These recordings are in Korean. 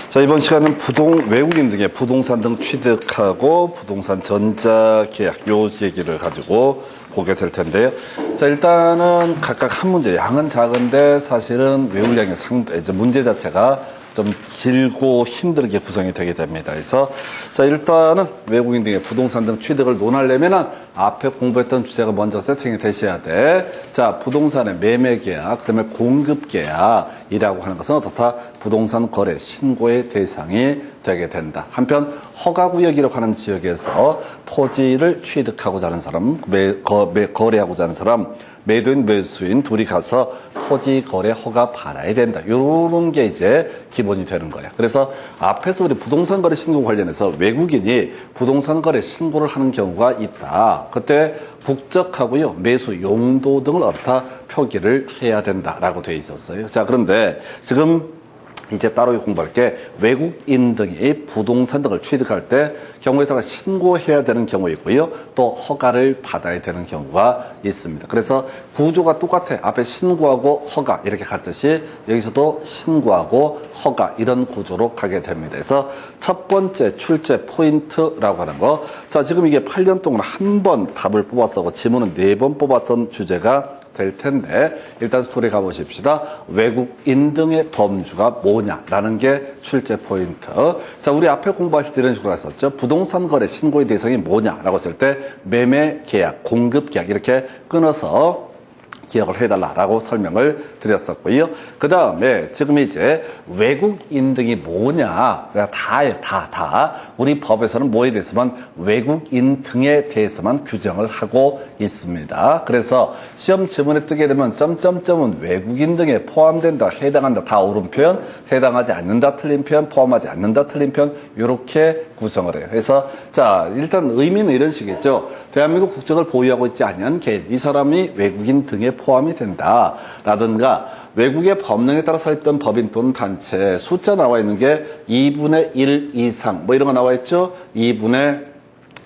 자, 이번 시간은 외국인 등의 부동산 등 취득하고 부동산 전자계약 요 얘기를 가지고 보게 될 텐데요. 자, 일단은 각각 한 문제, 양은 작은데 사실은 외울 양의 문제 자체가 좀 길고 힘들게 구성이 되게 됩니다. 그래서 자, 일단은 외국인 등의 부동산 등 취득을 논하려면은 앞에 공부했던 주제가 먼저 세팅이 되셔야 돼. 자, 부동산의 매매 계약, 그다음에 공급 계약이라고 하는 것은 어떻다? 부동산 거래 신고의 대상이 되게 된다. 한편 허가구역이라고 하는 지역에서 토지를 취득하고자 하는 사람, 거래하고자 하는 사람, 매도인 매수인 둘이 가서 토지 거래 허가 받아야 된다. 이런 게 이제 기본이 되는 거예요. 그래서 앞에서 우리 부동산 거래 신고 관련해서 외국인이 부동산 거래 신고를 하는 경우가 있다. 그때 국적하고요, 매수 용도 등을 어떻다 표기를 해야 된다라고 되어 있었어요. 자, 그런데 지금 이제 따로 공부할 게 외국인 등이 부동산 등을 취득할 때 경우에 따라 신고해야 되는 경우 있고요. 또 허가를 받아야 되는 경우가 있습니다. 그래서 구조가 똑같아. 앞에 신고하고 허가 이렇게 갔듯이 여기서도 신고하고 허가 이런 구조로 가게 됩니다. 그래서 첫 번째 출제 포인트라고 하는 거. 자, 지금 이게 8년 동안 한 번 답을 뽑았었고 지문은 4번 뽑았던 주제가 될 텐데 일단 스토리 가보십시다. 외국인 등의 범주가 뭐냐라는 게 출제 포인트. 자, 우리 앞에 공부하실 때 이런 식으로 했었죠. 부동산 거래 신고의 대상이 뭐냐라고 했을 때 매매 계약, 공급 계약 이렇게 끊어서 기억을 해달라라고 설명을 드렸었고요. 그 다음에 지금 이제 외국인 등이 뭐냐, 다. 우리 법에서는 뭐에 대해서만 외국인 등에 대해서만 규정을 하고 있습니다. 그래서 시험 지문에 뜨게 되면 점점점은 외국인 등에 포함된다, 해당한다, 다 옳은 표현, 해당하지 않는다, 틀린 표현, 포함하지 않는다, 틀린 표현 이렇게 구성을 해요. 그래서 자, 일단 의미는 이런 식이죠. 대한민국 국적을 보유하고 있지 않은 개인, 이 사람이 외국인 등에 포함이 된다 라든가 외국의 법령에 따라 설립된 법인 또는 단체 숫자 나와 있는 게 2분의 1 이상 뭐 이런 거 나와 있죠. 2분의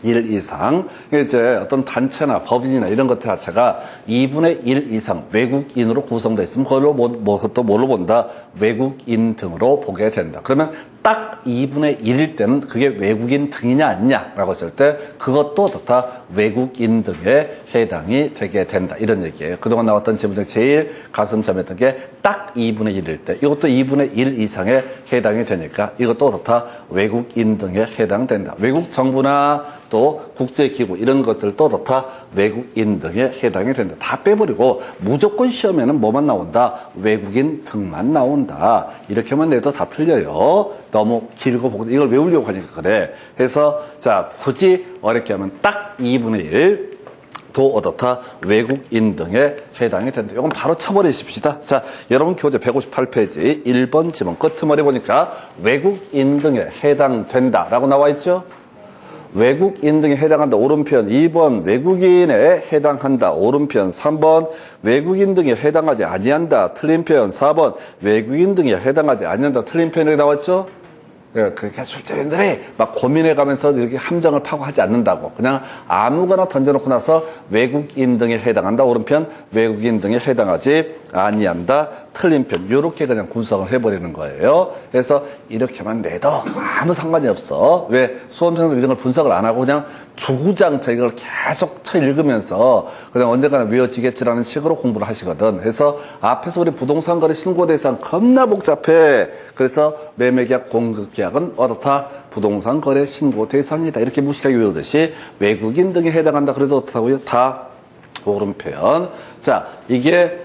1 이상. 이제 어떤 단체나 법인이나 이런 것 자체가 2분의 1 이상 외국인으로 구성되어 있으면 그것도 뭘로 본다? 외국인 등으로 보게 된다. 그러면 딱 2분의 1일 때는 그게 외국인 등이냐 아니냐라고 했을 때 그것도 어떻다? 외국인 등에 해당이 되게 된다. 이런 얘기예요. 그동안 나왔던 질문 중에 제일 가슴 점했던 게 딱 2분의 1일 때 이것도 2분의 1 이상에 해당이 되니까 이것도 어떻다? 외국인 등에 해당된다. 외국 정부나 또 국제기구 이런 것들도 어떻다? 외국인 등에 해당이 된다. 다 빼버리고 무조건 시험에는 뭐만 나온다? 외국인 등만 나온다. 이렇게만 내도 다 틀려요. 너무 길고 보고 이걸 외우려고 하니까 그래. 그래서 자, 굳이 어렵게 하면 딱 2분의 1 도 어떻다? 외국인 등에 해당이 된다. 이건 바로 쳐버리십시다. 자, 여러분 교재 158페이지 1번 지문 끝머리 보니까 외국인 등에 해당된다라고 나와 있죠? 외국인 등에 해당한다. 오른편 2번 외국인에 해당한다. 오른편 3번 외국인 등에 해당하지 아니한다. 틀린 표현 4번 외국인 등에 해당하지 아니한다. 틀린 표현이 나왔죠? 그러니까 출제위원들이 막 고민해가면서 이렇게 함정을 파고 하지 않는다고. 그냥 아무거나 던져놓고 나서 외국인 등에 해당한다. 오른편 외국인 등에 해당하지 아니한다. 틀린 편. 이렇게 그냥 구성을 해버리는 거예요. 그래서 이렇게만 내도 아무 상관이 없어. 왜? 수험생들 이런 걸 분석을 안 하고 그냥 주구장창 이걸 계속 쳐 읽으면서 그냥 언젠가는 외워지겠지라는 식으로 공부를 하시거든. 그래서 앞에서 우리 부동산 거래 신고 대상 겁나 복잡해. 그래서 매매계약, 공급계약은 어떻다? 부동산 거래 신고 대상이다. 이렇게 무식하게 외우듯이 외국인 등에 해당한다. 그래도 어떻다고요? 다 옳은 표현. 자, 이게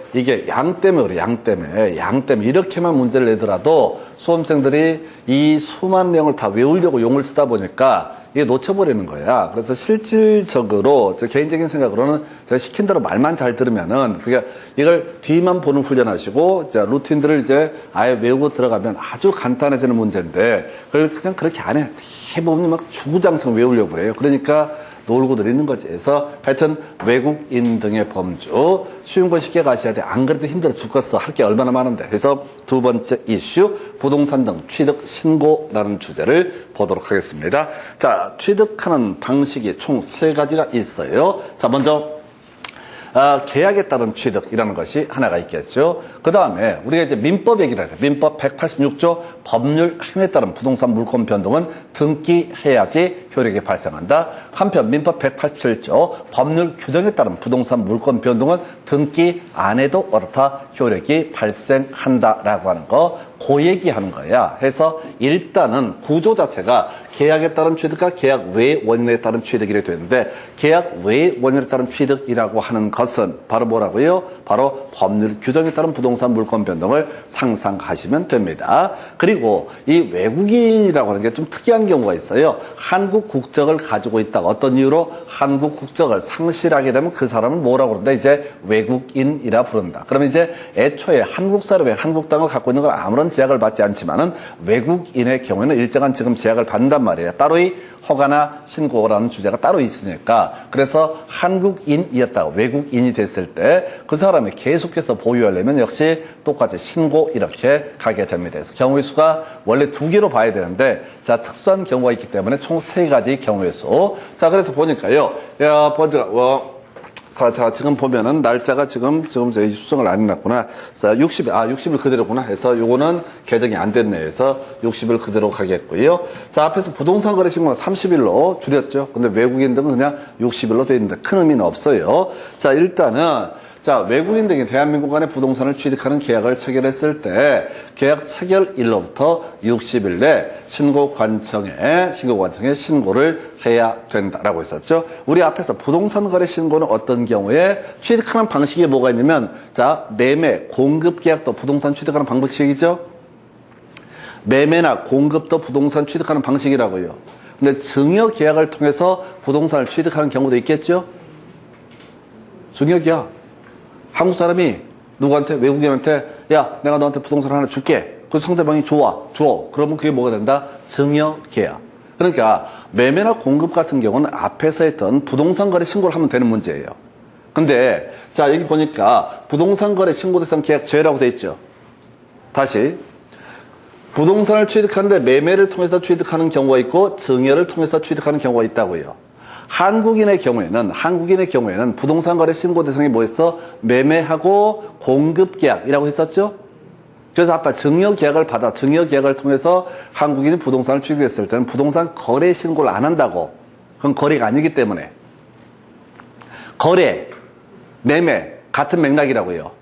양 때문에 그래. 양 때문에 이렇게만 문제를 내더라도 수험생들이 이 수많은 내용을 다 외우려고 용을 쓰다 보니까 이게 놓쳐버리는 거야. 그래서 실질적으로 제 개인적인 생각으로는 제가 시킨 대로 말만 잘 들으면은 그러니까 이걸 뒤만 보는 훈련하시고 자, 루틴들을 이제 아예 외우고 들어가면 아주 간단해지는 문제인데 그걸 그냥 그렇게 안 해. 해보면 막 주구장창 외우려고 그래요. 그러니까 놀고들 있는 거지. 그래서 하여튼 외국인 등의 범주 쉬운 거 쉽게 가셔야 돼. 안 그래도 힘들어 죽겠어. 할 게 얼마나 많은데. 그래서 두 번째 이슈 부동산 등 취득 신고라는 주제를 보도록 하겠습니다. 자, 취득하는 방식이 총 3가지가 있어요. 자, 먼저 계약에 따른 취득이라는 것이 하나가 있겠죠. 그 다음에 우리가 이제 민법 얘기를 해요. 민법 186조 법률 행위에 따른 부동산 물권 변동은 등기해야지 효력이 발생한다. 한편 민법 187조 법률 규정에 따른 부동산 물권 변동은 등기 안 해도 어떻다 효력이 발생한다라고 하는 거, 그 얘기하는 거야. 해서 일단은 구조 자체가 계약에 따른 취득과 계약 외 원인에 따른 취득이 되는데, 계약 외 원인에 따른 취득이라고 하는 것은 바로 뭐라고요? 바로 법률 규정에 따른 부동산 물권 변동을 상상하시면 됩니다. 그리고 이 외국인이라고 하는 게 좀 특이한 경우가 있어요. 한국 국적을 가지고 있다가 어떤 이유로 한국 국적을 상실하게 되면 그 사람은 뭐라고 그런다? 이제 외국인이라 부른다. 그러면 이제 애초에 한국 사람의 한국 땅을 갖고 있는 걸 아무런 제약을 받지 않지만은 외국인의 경우에는 일정한 지금 제약을 받는단 말이에요. 따로이 허가나 신고라는 주제가 따로 있으니까. 그래서 한국인이었다가 외국인이 됐을 때 그 사람이 계속해서 보유하려면 역시 똑같이 신고 이렇게 가게 됩니다. 그래서 경우의 수가 원래 2개로 봐야 되는데, 자, 특수한 경우가 있기 때문에 총 3가지 경우의 수. 자, 그래서 보니까요. 야, 먼저, 자, 지금 보면은 날짜가 지금 저희 수정을 안 해놨구나. 자, 60일 그대로구나 해서 요거는 개정이 안 됐네요. 해서 60일 그대로 가겠고요. 자, 앞에서 부동산 거래 신고가 30일로 줄였죠. 근데 외국인들은 그냥 60일로 돼 있는데 큰 의미는 없어요. 자, 일단은 자, 외국인 등이 대한민국 안에 부동산을 취득하는 계약을 체결했을 때 계약 체결일로부터 60일 내 신고관청에 신고를 해야 된다라고 했었죠. 우리 앞에서 부동산 거래 신고는 어떤 경우에 취득하는 방식이 뭐가 있냐면, 자, 매매, 공급 계약도 부동산 취득하는 방식이죠. 매매나 공급도 부동산 취득하는 방식이라고요. 근데 증여 계약을 통해서 부동산을 취득하는 경우도 있겠죠. 증여 계약. 한국 사람이 누구한테, 외국인한테, 야, 내가 너한테 부동산 하나 줄게. 그 상대방이 줘. 그러면 그게 뭐가 된다? 증여 계약. 그러니까 매매나 공급 같은 경우는 앞에서 했던 부동산 거래 신고를 하면 되는 문제예요. 근데 자, 여기 보니까 부동산 거래 신고 대상 계약 제외라고 돼 있죠. 다시. 부동산을 취득하는데 매매를 통해서 취득하는 경우가 있고 증여를 통해서 취득하는 경우가 있다고요. 한국인의 경우에는 부동산 거래 신고 대상이 뭐였어? 매매하고 공급 계약이라고 했었죠? 그래서 아까 증여 계약을 통해서 한국인이 부동산을 취득했을 때는 부동산 거래 신고를 안 한다고. 그건 거래가 아니기 때문에. 거래, 매매, 같은 맥락이라고요.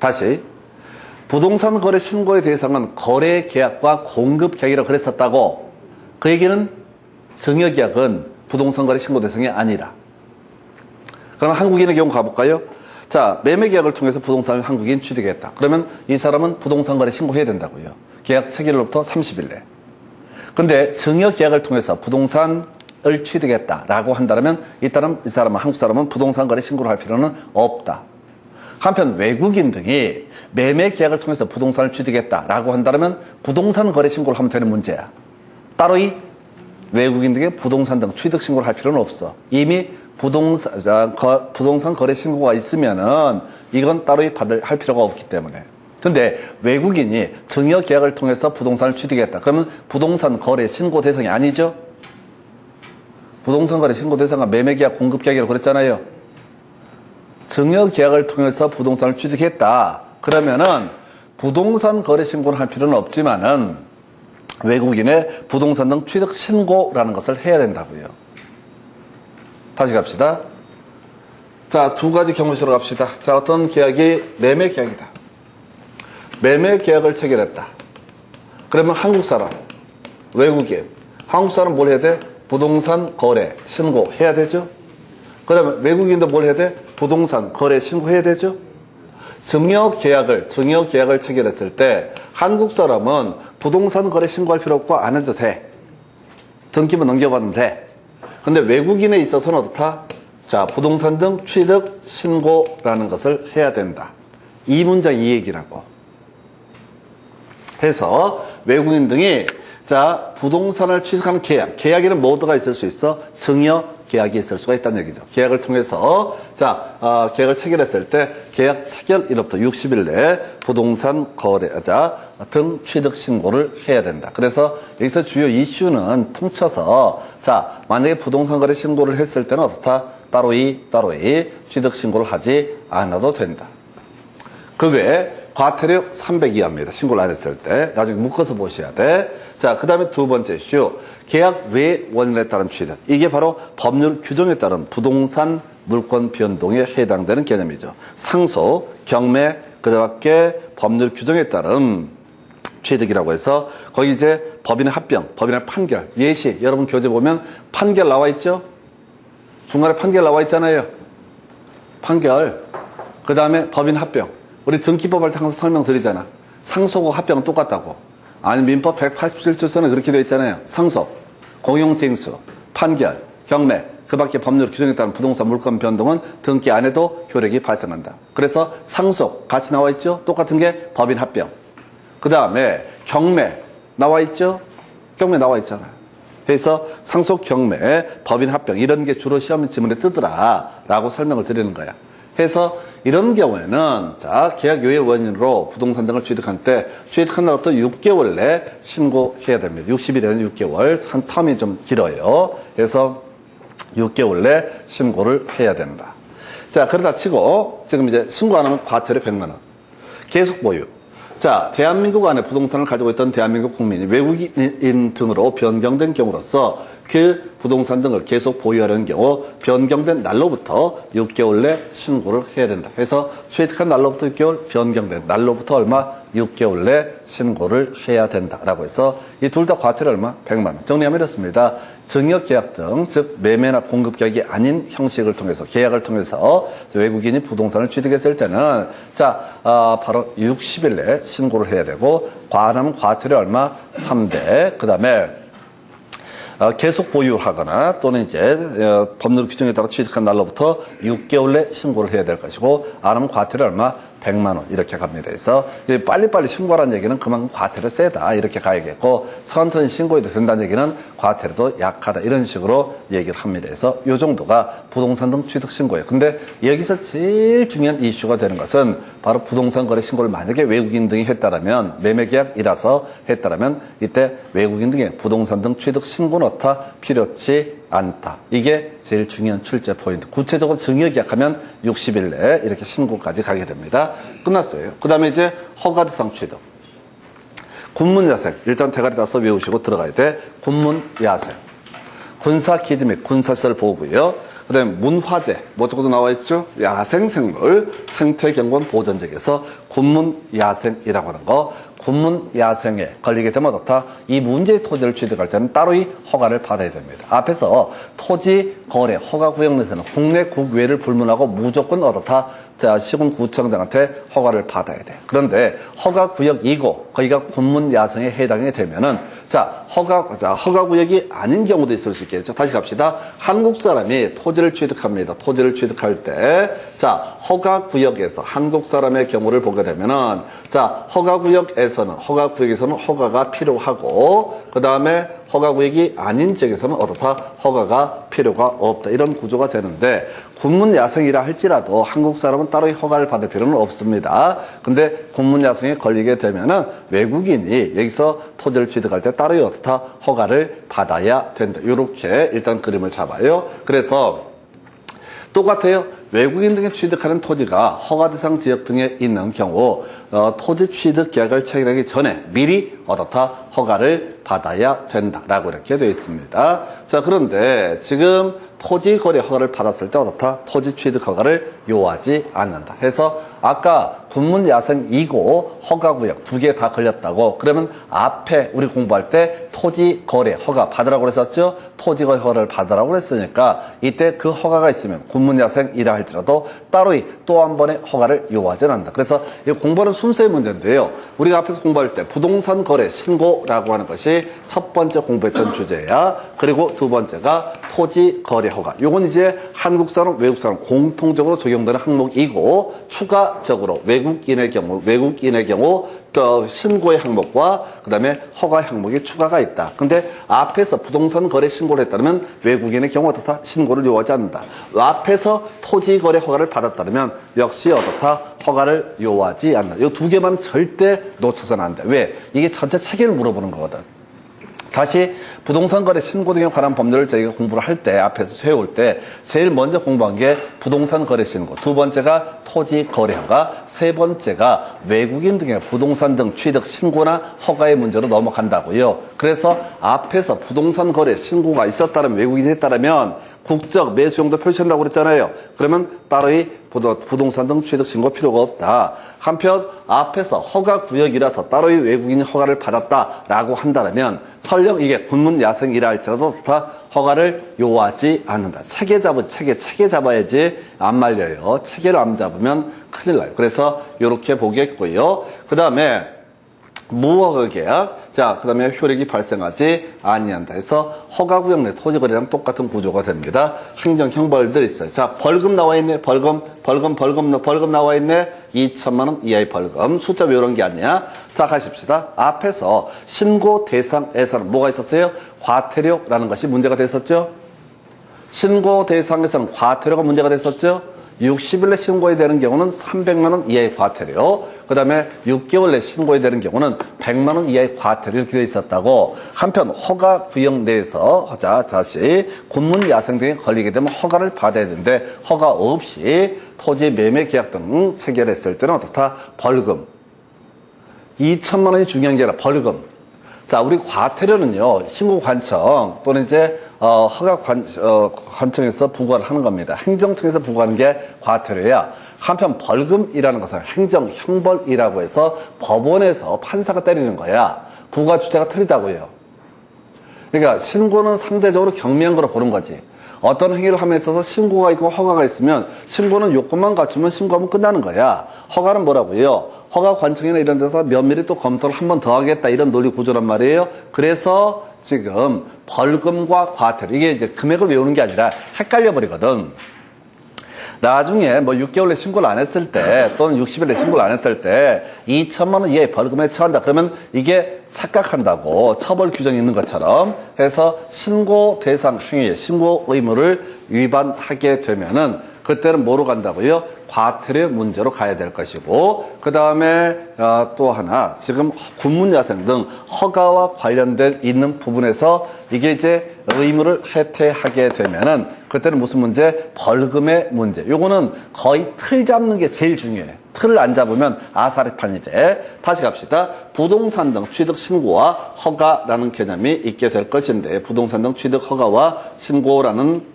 다시. 부동산 거래 신고의 대상은 거래 계약과 공급 계약이라고 그랬었다고. 그 얘기는 증여 계약은 부동산 거래 신고 대상이 아니라. 그럼 한국인의 경우 가볼까요? 자, 매매 계약을 통해서 부동산을 한국인 취득했다. 그러면 이 사람은 부동산 거래 신고해야 된다고요. 계약 체결로부터 30일 내. 근데 증여 계약을 통해서 부동산을 취득했다라고 한다면 이 사람은 한국 사람은 부동산 거래 신고를 할 필요는 없다. 한편 외국인 등이 매매 계약을 통해서 부동산을 취득했다라고 한다면 부동산 거래 신고를 하면 되는 문제야. 따로 이 외국인 등의 부동산 등 취득 신고를 할 필요는 없어. 이미 부동산 거래 신고가 있으면은 이건 따로 할 필요가 없기 때문에. 근데 외국인이 증여 계약을 통해서 부동산을 취득했다. 그러면 부동산 거래 신고 대상이 아니죠? 부동산 거래 신고 대상은 매매 계약, 공급 계약이라고 그랬잖아요. 증여 계약을 통해서 부동산을 취득했다. 그러면은 부동산 거래 신고를 할 필요는 없지만은 외국인의 부동산 등 취득 신고라는 것을 해야 된다고요. 다시 갑시다. 자, 2가지 경우식으로 갑시다. 자, 어떤 계약이 매매 계약이다. 매매 계약을 체결했다. 그러면 한국 사람, 외국인, 한국 사람 뭘 해야 돼? 부동산 거래 신고 해야 되죠. 그 다음에 외국인도 뭘 해야 돼? 부동산 거래 신고해야 되죠. 증여 계약을 체결했을 때 한국 사람은 부동산 거래 신고할 필요 없고 안 해도 돼. 등기만 넘겨받으면 돼. 근데 외국인에 있어서는 어떻다? 자, 부동산 등 취득 신고라는 것을 해야 된다. 이 문장 이 얘기라고. 해서 외국인 등이 자, 부동산을 취득하는 계약에는 뭐가 있을 수 있어? 증여 계약이 있을 수가 있다는 얘기죠. 계약을 통해서 자, 계약을 체결했을 때 계약 체결일로부터 60일 내에 부동산 거래자 등 취득 신고를 해야 된다. 그래서 여기서 주요 이슈는 통쳐서 자, 만약에 부동산 거래 신고를 했을 때는 어떻다? 따로이 취득 신고를 하지 않아도 된다. 그 외에 과태료 300 이하입니다. 신고를 안 했을 때. 나중에 묶어서 보셔야 돼. 자, 그 다음에 두 번째 이슈. 계약 외 원인에 따른 취득. 이게 바로 법률 규정에 따른 부동산 물권 변동에 해당되는 개념이죠. 상속, 경매, 그 밖에 법률 규정에 따른 취득이라고 해서 거기 이제 법인의 합병, 법인의 판결, 예시. 여러분 교재 보면 판결 나와 있죠? 중간에 판결 나와 있잖아요. 판결. 그 다음에 법인 합병. 우리 등기법 할 때 항상 설명드리잖아. 상속하고 합병은 똑같다고. 아니 민법 187조서는 그렇게 되어 있잖아요. 상속, 공용징수, 판결, 경매, 그 밖에 법률 규정에 따른 부동산 물권 변동은 등기 안 해도 효력이 발생한다. 그래서 상속 같이 나와 있죠? 똑같은 게 법인 합병. 그 다음에 경매 나와 있죠? 경매 나와 있잖아요. 그래서 상속, 경매, 법인 합병 이런 게 주로 시험 지문에 뜨더라 라고 설명을 드리는 거야. 해서 이런 경우에는 자 계약 유예 원인으로 부동산 등을 취득할 때 취득한 날부터 6개월 내 신고해야 됩니다. 60일에는 6개월, 한 텀이 좀 길어요. 그래서 6개월 내 신고를 해야 된다. 자 그러다 치고 지금 이제 신고 안 하면 과태료 100만 원. 계속 보유. 자, 대한민국 안에 부동산을 가지고 있던 대한민국 국민이 외국인 등으로 변경된 경우로서 그 부동산 등을 계속 보유하려는 경우 변경된 날로부터 6개월 내 신고를 해야 된다. 그래서 취득한 날로부터 6개월, 변경된 날로부터 얼마? 6개월 내 신고를 해야 된다라고 해서 이 둘 다 과태료 얼마? 100만 원. 정리하면 이렇습니다. 증여계약 등, 즉 매매나 공급계약이 아닌 형식을 통해서 계약을 통해서 외국인이 부동산을 취득했을 때는 바로 60일 내에 신고를 해야 되고 과하면 과태료 얼마? 3대. 그 다음에 계속 보유하거나 또는 이제 법률 규정에 따라 취득한 날로부터 6개월 내 신고를 해야 될 것이고 안 하면 과태료 얼마? 100만 원 이렇게 갑니다. 그래서 빨리빨리 신고하라는 얘기는 그만큼 과태료 세다 이렇게 가야겠고 천천히 신고해도 된다는 얘기는 과태료도 약하다 이런 식으로 얘기를 합니다. 그래서 이 정도가 부동산 등 취득 신고예요. 근데 여기서 제일 중요한 이슈가 되는 것은 바로 부동산 거래 신고를 만약에 외국인 등이 했다라면 매매계약이라서 했다라면 이때 외국인 등의 부동산 등 취득 신고는 어떻다? 필요치 않다. 이게 제일 중요한 출제 포인트. 구체적으로 증여계약하면 60일 내에 이렇게 신고까지 가게 됩니다. 끝났어요. 그 다음에 이제 허가대상 취득. 군문야생. 일단 대가리 따서 외우시고 들어가야 돼. 군문야생. 군사기지 및 군사시설 보호구요. 그 다음에 문화재. 뭐 적어도 나와 있죠? 야생생물 생태경관 보전제에서 군문야생이라고 하는 거. 군문야생에 걸리게 되면 어떻다? 이 문제의 토지를 취득할 때는 따로이 허가를 받아야 됩니다. 앞에서 토지 거래 허가구역 내에서는 국내 국외를 불문하고 무조건 어떻다? 자, 시군구청장한테 허가를 받아야 돼. 그런데 허가구역이고 거기가 군문야생에 해당이 되면은 허가구역이 아닌 경우도 있을 수 있겠죠. 다시 갑시다. 한국 사람이 토지를 취득합니다. 토지를 취득할 때 허가구역에서 한국 사람의 경우를 보게 되면은 허가구역에서는 허가가 필요하고 그 다음에 허가구역이 아닌 지역에서는 어떻다? 허가가 필요가 없다. 이런 구조가 되는데 군문야생이라 할지라도 한국 사람은 따로 허가를 받을 필요는 없습니다. 근데 군문야생에 걸리게 되면은 외국인이 여기서 토지를 취득할 때 따로 어떻다? 허가를 받아야 된다. 이렇게 일단 그림을 잡아요. 그래서 똑같아요. 외국인 등이 취득하는 토지가 허가대상 지역 등에 있는 경우 토지 취득 계약을 체결하기 전에 미리 어떻다? 허가를 받아야 된다라고 이렇게 되어 있습니다. 자, 그런데 지금 토지 거래 허가를 받았을 때 어떻다? 토지 취득 허가를 요하지 않는다. 해서 아까 군문야생이고 허가구역 두 개 다 걸렸다고 그러면 앞에 우리 공부할 때 토지 거래 허가 받으라고 그랬었죠? 토지 거래 허가를 받으라고 그랬으니까 이때 그 허가가 있으면 군문야생이라 할지라도 따로 또 한 번의 허가를 요하지 않는다. 그래서 이 공부하는 순서의 문제인데요. 우리가 앞에서 공부할 때 부동산 거래 신고라고 하는 것이 첫 번째 공부했던 주제야. 그리고 두 번째가 토지 거래 허가. 요건 이제 한국 사람, 외국 사람 공통적으로 적용되는 항목이고 추가적으로 외국인의 경우 신고의 항목과 그 다음에 허가 항목이 추가가 있다. 근데 앞에서 부동산 거래 신고를 했다면 외국인의 경우 어떻다? 신고를 요하지 않는다. 앞에서 토지 거래 허가를 받았다면 역시 어떻다? 허가를 요하지 않는다. 이 두 개만 절대 놓쳐서는 안 돼. 왜? 이게 전체 체계를 물어보는 거거든. 다시 부동산 거래 신고 등에 관한 법률을 저희가 공부를 할 때, 앞에서 세울 때 제일 먼저 공부한 게 부동산 거래 신고, 두 번째가 토지 거래 허가, 세 번째가 외국인 등의 부동산 등 취득 신고나 허가의 문제로 넘어간다고요. 그래서 앞에서 부동산 거래 신고가 있었다면, 외국인이 했다면 국적, 매수용도 표시한다고 그랬잖아요. 그러면 따로이 부동산 등 취득 신고 필요가 없다. 한편 앞에서 허가 구역이라서 따로이 외국인이 허가를 받았다라고 한다면 설령 이게 군문 야생이라 할지라도 다 허가를 요하지 않는다. 체계 잡아야지 안 말려요. 체계를 안 잡으면 큰일 나요. 그래서 이렇게 보겠고요. 그 다음에 무허가 계약, 자, 그 다음에 효력이 발생하지 아니한다 해서 허가구역 내 토지거래랑 똑같은 구조가 됩니다. 행정형벌들이 있어요. 자, 벌금 나와 있네. 벌금 나와 있네. 2천만 원 이하의 벌금. 숫자 외우는 게 아니야. 자, 가십시다. 앞에서 신고 대상에서는 뭐가 있었어요? 과태료라는 것이 문제가 됐었죠. 신고 대상에서는 과태료가 문제가 됐었죠. 60일 내 신고해야 되는 경우는 300만 원 이하의 과태료, 그 다음에 6개월 내 신고해야 되는 경우는 100만 원 이하의 과태료 이렇게 되어 있었다고. 한편 허가 구역 내에서 다시 군문 야생 등에 걸리게 되면 허가를 받아야 되는데 허가 없이 토지 매매 계약 등 체결했을 때는 어떻다? 벌금. 2천만 원이 중요한 게 아니라 벌금. 자, 우리 과태료는요, 신고관청 또는 이제 관청에서 부과를 하는 겁니다. 행정청에서 부과하는 게 과태료야. 한편 벌금이라는 것은 행정형벌이라고 해서 법원에서 판사가 때리는 거야. 부과 주체가 틀리다고요. 그러니까 신고는 상대적으로 경미한 거로 보는 거지. 어떤 행위를 함에 있어서 신고가 있고 허가가 있으면 신고는 요건만 갖추면 신고하면 끝나는 거야. 허가는 뭐라고요? 허가 관청이나 이런 데서 면밀히 또 검토를 한 번 더 하겠다 이런 논리 구조란 말이에요. 그래서 지금 벌금과 과태료, 이게 이제 금액을 외우는 게 아니라 헷갈려 버리거든. 나중에 뭐 6개월 내 신고를 안 했을 때 또는 60일 내 신고를 안 했을 때 2천만 원 이하의 벌금에 처한다. 그러면 이게 착각한다고 처벌 규정이 있는 것처럼 해서 신고 대상 행위, 신고 의무를 위반하게 되면은 그때는 뭐로 간다고요? 과태료 문제로 가야 될 것이고, 그 다음에 또 하나, 지금 군문야생 등 허가와 관련된 있는 부분에서 이게 이제 의무를 해태하게 되면은 그때는 무슨 문제? 벌금의 문제. 요거는 거의 틀 잡는 게 제일 중요해. 틀을 안 잡으면 아사리판이 돼. 다시 갑시다. 부동산 등 취득 신고와 허가라는 개념이 있게 될 것인데, 부동산 등 취득 허가와 신고라는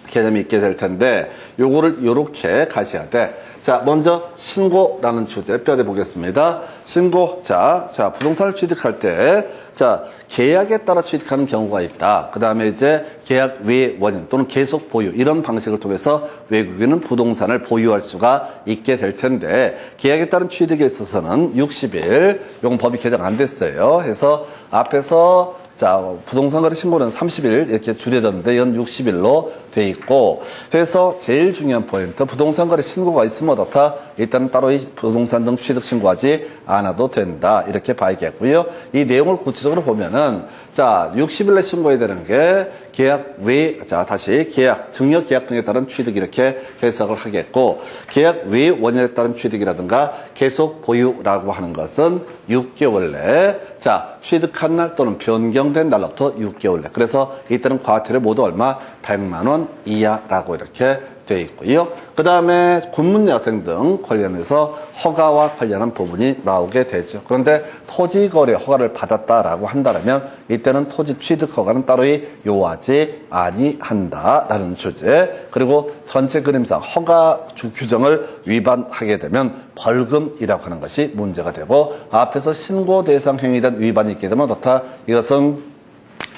개념이 있게 될 텐데, 요거를 요렇게 가셔야 돼. 자, 먼저 신고라는 주제 뼈대 보겠습니다. 신고. 자, 부동산을 취득할 때, 자, 계약에 따라 취득하는 경우가 있다. 그 다음에 이제 계약 외 원인 또는 계속 보유 이런 방식을 통해서 외국인은 부동산을 보유할 수가 있게 될 텐데, 계약에 따른 취득에 있어서는 60일, 요건 법이 개정 안 됐어요. 해서 앞에서 자, 부동산 거래 신고는 30일 이렇게 줄여졌는데 이건 60일로 돼 있고, 그래서 제일 중요한 포인트, 부동산 거래 신고가 있으면 어떻다? 일단 따로 이 부동산 등 취득 신고하지 않아도 된다. 이렇게 봐야겠고요. 이 내용을 구체적으로 보면은, 자, 60일 내 신고해야 되는 게 계약 외, 자, 다시 계약, 증여 계약 등에 따른 취득 이렇게 해석을 하겠고, 계약 외 원인에 따른 취득이라든가 계속 보유라고 하는 것은 6개월 내, 자, 취득한 날 또는 변경된 날로부터 6개월 내. 그래서 이때는 과태료 모두 얼마? 100만 원 이하라고 이렇게 되어 있고요. 그 다음에 군문야생 등 관련해서 허가와 관련한 부분이 나오게 되죠. 그런데 토지거래 허가를 받았다라고 한다면 이때는 토지 취득 허가는 따로 요하지 아니한다라는 주제. 그리고 전체 그림상 허가 규정을 위반하게 되면 벌금이라고 하는 것이 문제가 되고, 앞에서 신고 대상 행위에 대한 위반이 있게 되면 어떻다? 이것은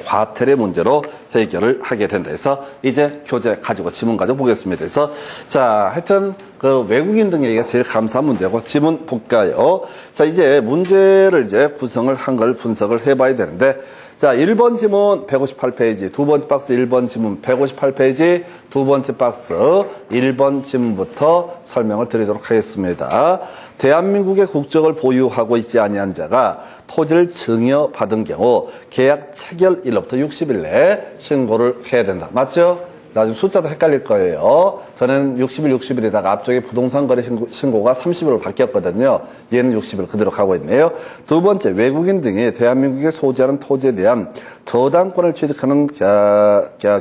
과태료 문제로 해결을 하게 된다 해서 이제 교재 가지고 지문 가지고 보겠습니다. 그래서 자, 하여튼 그 외국인 등에게 제일 감사한 문제고, 지문 볼까요? 자, 이제 문제를 이제 구성을 한 걸 분석을 해봐야 되는데, 자, 1번 지문 158페이지, 두 번째 박스 1번 지문 158페이지, 두 번째 박스 1번 지문부터 설명을 드리도록 하겠습니다. 대한민국의 국적을 보유하고 있지 아니한 자가 토지를 증여받은 경우 계약 체결일로부터 60일 내에 신고를 해야 된다. 맞죠? 나중에 숫자도 헷갈릴 거예요. 저는 60일, 60일에다가 앞쪽에 부동산 거래 신고가 30일로 바뀌었거든요. 얘는 60일 그대로 가고 있네요. 두 번째, 외국인 등이 대한민국에 소지하는 토지에 대한 저당권을 취득하는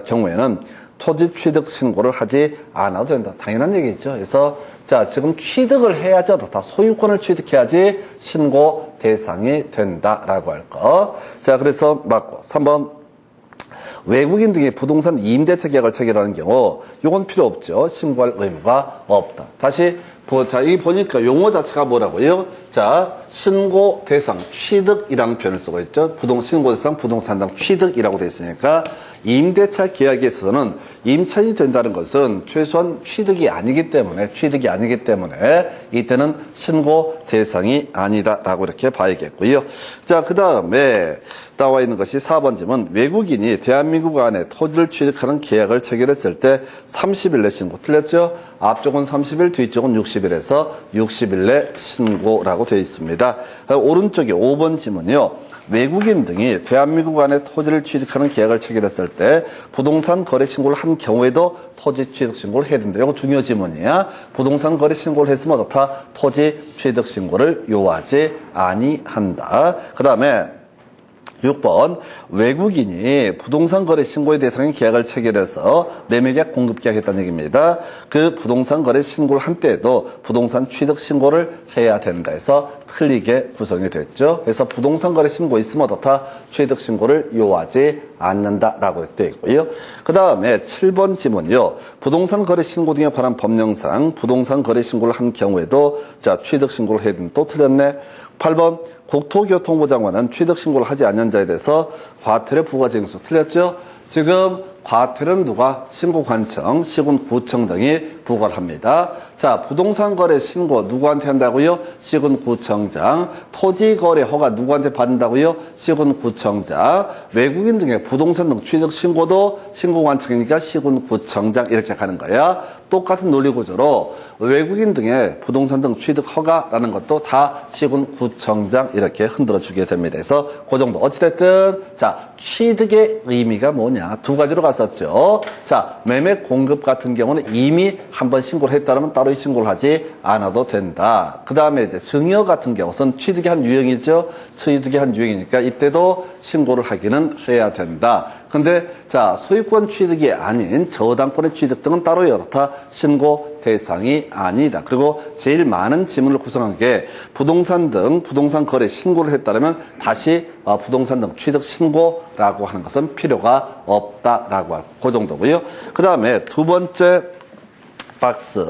경우에는 토지 취득 신고를 하지 않아도 된다. 당연한 얘기죠. 그래서 자, 지금 취득을 해야죠. 다 소유권을 취득해야지 신고 대상이 된다라고 할 거. 자, 그래서 맞고 3번. 외국인 등이 부동산 임대차 계약을 체결하는 경우 이건 필요 없죠. 신고할 의무가 없다. 다시 자, 이 보니까 용어 자체가 뭐라고요? 자, 신고 대상 취득이라는 표현을 쓰고 있죠. 신고 대상 부동산 당 취득이라고 되어 있으니까 임대차 계약에서는 임차인이 된다는 것은 최소한 취득이 아니기 때문에 이때는 신고 대상이 아니다라고 이렇게 봐야겠고요. 자, 그 다음에 나와 있는 것이 4번 질문. 외국인이 대한민국 안에 토지를 취득하는 계약을 체결했을 때 30일 내 신고. 틀렸죠? 앞쪽은 30일, 뒤쪽은 60일에서 60일 내 신고라고 되어 있습니다. 오른쪽에 5번 질문이요. 외국인 등이 대한민국 안에 토지를 취득하는 계약을 체결했을 때 부동산 거래 신고를 한 경우에도 토지 취득 신고를 해야 된다. 이거 중요 지문이야. 부동산 거래 신고를 했으면 어떻다? 토지 취득 신고를 요하지 아니한다. 그 다음에 6번 외국인이 부동산 거래 신고의 대상인 계약을 체결해서 매매계약 공급계약 했다는 얘기입니다. 그 부동산 거래 신고를 한 때에도 부동산 취득 신고를 해야 된다 해서 틀리게 구성이 됐죠. 그래서 부동산 거래 신고 있으면 어떻다? 취득 신고를 요하지 않는다라고 되어 있고요. 그 다음에 7번 지문이요. 부동산 거래 신고 등에 관한 법령상 부동산 거래 신고를 한 경우에도 자 취득 신고를 해야 된다. 또 틀렸네. 8번 국토교통부 장관은 취득신고를 하지 않는 자에 대해서 과태료 부과징수. 틀렸죠? 지금 과태료는 누가? 신고관청, 시군구청장이 부과를 합니다. 자, 부동산 거래 신고 누구한테 한다고요? 시군구청장. 토지거래 허가 누구한테 받는다고요? 시군구청장. 외국인 등의 부동산 등 취득 신고도 신고관청이니까 시군구청장 이렇게 가는 거야. 똑같은 논리구조로 외국인 등의 부동산 등 취득 허가라는 것도 다 시군구청장 이렇게 흔들어주게 됩니다. 그래서 그 정도. 어찌됐든 자, 취득의 의미가 뭐냐? 두 가지로 갔었죠. 자, 매매 공급 같은 경우는 이미 한번 신고를 했다면 따로 신고를 하지 않아도 된다. 그 다음에 이제 증여 같은 경우는 취득이 한 유형이죠. 취득이 한 유형이니까 이때도 신고를 하기는 해야 된다. 근데 자, 소유권 취득이 아닌 저당권의 취득 등은 따로 이렇다. 신고 대상이 아니다. 그리고 제일 많은 지문을 구성한 게 부동산 등 부동산 거래 신고를 했다면 다시 부동산 등 취득 신고라고 하는 것은 필요가 없다라고 할 그 정도고요. 그 다음에 두 번째 박스.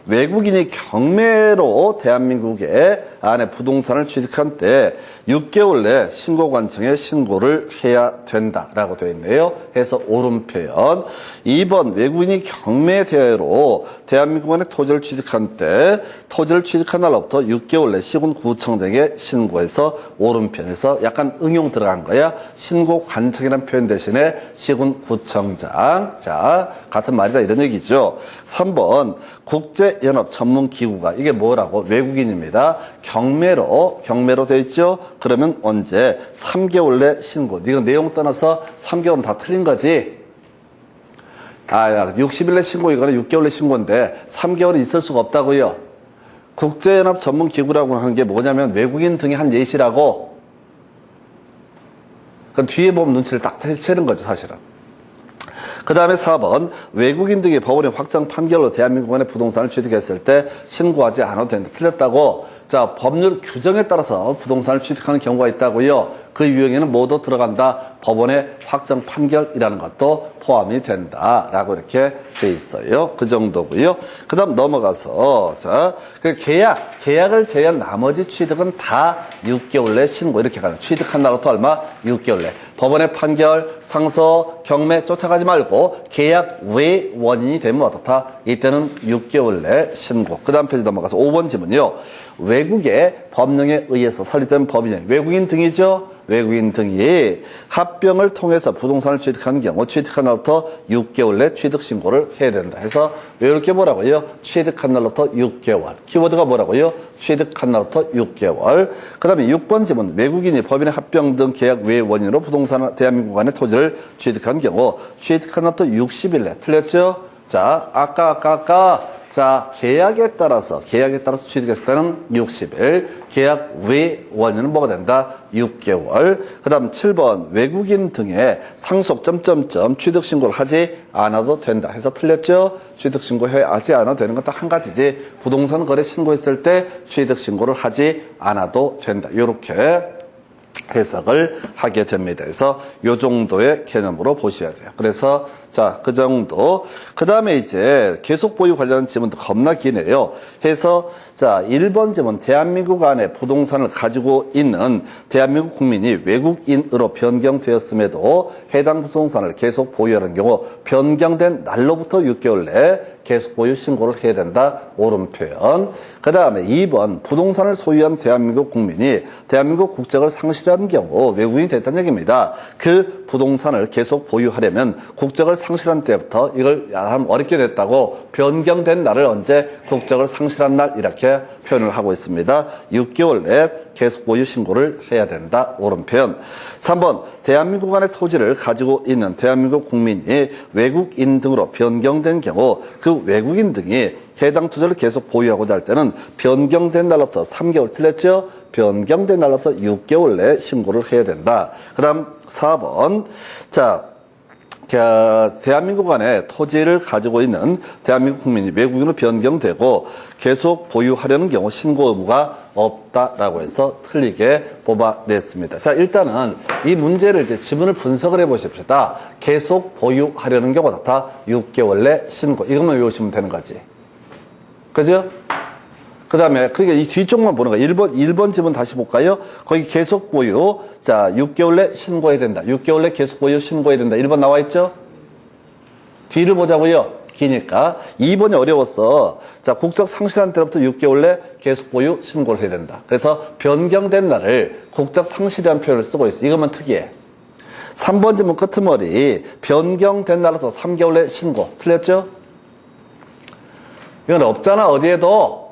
외국인이 경매로 대한민국에 안에 부동산을 취득한 때 6개월 내 신고관청에 신고를 해야 된다라고 되어 있네요. 해서 옳은 표현. 2번 외국인이 경매 대회로 대한민국 안에 토지를 취득한 때 토지를 취득한 날로부터 6개월 내 시군구청장에 신고해서 옳은 표현에서 약간 응용 들어간 거야. 신고관청이라는 표현 대신에 시군구청장. 자, 같은 말이다 이런 얘기죠. 3번 국제연합 전문기구가 이게 뭐라고? 외국인입니다. 경매로 돼 있죠? 그러면 언제? 3개월 내 신고. 이거 내용 떠나서 3개월은 다 틀린 거지? 60일 내 신고 이거는 6개월 내 신고인데 3개월은 있을 수가 없다고요. 국제연합 전문기구라고 하는 게 뭐냐면 외국인 등이 한 예시라고. 그럼 뒤에 보면 눈치를 딱 채는 거죠, 사실은. 그 다음에 4번 외국인 등이 법원의 확정 판결로 대한민국 안에 부동산을 취득했을 때 신고하지 않아도 된다. 틀렸다고. 자, 법률 규정에 따라서 부동산을 취득하는 경우가 있다고요. 그 유형에는 모두 들어간다. 법원의 확정 판결이라는 것도 포함이 된다라고 이렇게 돼 있어요. 그 정도고요. 그 다음 넘어가서 자, 그 계약을 제외한 나머지 취득은 다 6개월 내 신고 이렇게 가는. 취득한 날부터 얼마? 6개월 내. 법원의 판결, 상소, 경매 쫓아가지 말고 계약 외 원인이 되면 어떻다? 이때는 6개월 내 신고. 그 다음 페이지 넘어가서 5번 지문이요. 외국의 법령에 의해서 설립된 법인이 외국인 등이죠. 외국인 등이 합병을 통해서 부동산을 취득하는 경우 취득한 날부터 6개월 내 취득 신고를 해야 된다. 해서 이렇게 뭐라고요? 취득한 날부터 6개월. 키워드가 뭐라고요? 취득한 날부터 6개월. 그 다음에 6번 지문 외국인이 법인의 합병 등 계약 외 원인으로 부동산 대한민국 안의 토지를 취득한 경우 취득한 날부터 60일 내. 틀렸죠? 자, 아까 자, 계약에 따라서 취득했을 때는 60일, 계약 외 원인은 뭐가 된다? 6개월. 그 다음 7번, 외국인 등의 상속 취득신고를 하지 않아도 된다. 해서 틀렸죠? 취득신고하지 않아도 되는 건 딱 한 가지지. 부동산 거래 신고했을 때 취득신고를 하지 않아도 된다. 요렇게 해석을 하게 됩니다. 그래서 요 정도의 개념으로 보셔야 돼요. 그래서 자, 그 정도. 그 다음에 이제 계속 보유 관련 지문도 겁나 기네요. 해서 자, 1번 지문 대한민국 안에 부동산을 가지고 있는 대한민국 국민이 외국인으로 변경되었음에도 해당 부동산을 계속 보유하는 경우 변경된 날로부터 6개월 내에 계속 보유 신고를 해야 된다. 옳은 표현. 그 다음에 2번 부동산을 소유한 대한민국 국민이 대한민국 국적을 상실한 경우 외국인이 됐다는 얘기입니다. 그 부동산을 계속 보유하려면 국적을 상실한 때부터 이걸 어렵게 됐다고 변경된 날을 언제 국적을 상실한 날 이렇게 표현을 하고 있습니다. 6개월 내에 계속 보유 신고를 해야 된다. 옳은 표현. 3번 대한민국 안의 토지를 가지고 있는 대한민국 국민이 외국인 등으로 변경된 경우 그 외국인 등이 해당 토지를 계속 보유하고자 할 때는 변경된 날로부터 3개월 틀렸죠? 변경된 날로부터 6개월 내에 신고를 해야 된다. 그 다음 4번 자 대한민국 안에 토지를 가지고 있는 대한민국 국민이 외국인으로 변경되고 계속 보유하려는 경우 신고 의무가 없다라고 해서 틀리게 뽑아냈습니다. 자, 일단은 이 문제를 이제 지문을 분석을 해보십시다. 계속 보유하려는 경우가 다 6개월 내 신고. 이것만 외우시면 되는 거지. 그죠? 그 다음에, 그러니까 이 뒤쪽만 보는 거예요. 1번 지문 다시 볼까요? 거기 계속 보유. 자, 6개월 내 신고해야 된다. 6개월 내 계속 보유 신고해야 된다. 1번 나와 있죠? 뒤를 보자고요. 기니까. 2번이 어려웠어. 자, 국적 상실한 때부터 6개월 내 계속 보유 신고를 해야 된다. 그래서 변경된 날을 국적 상실이라는 표현을 쓰고 있어. 이것만 특이해. 3번 지문 끄트머리. 변경된 날부터 3개월 내 신고. 틀렸죠? 이건 없잖아, 어디에도.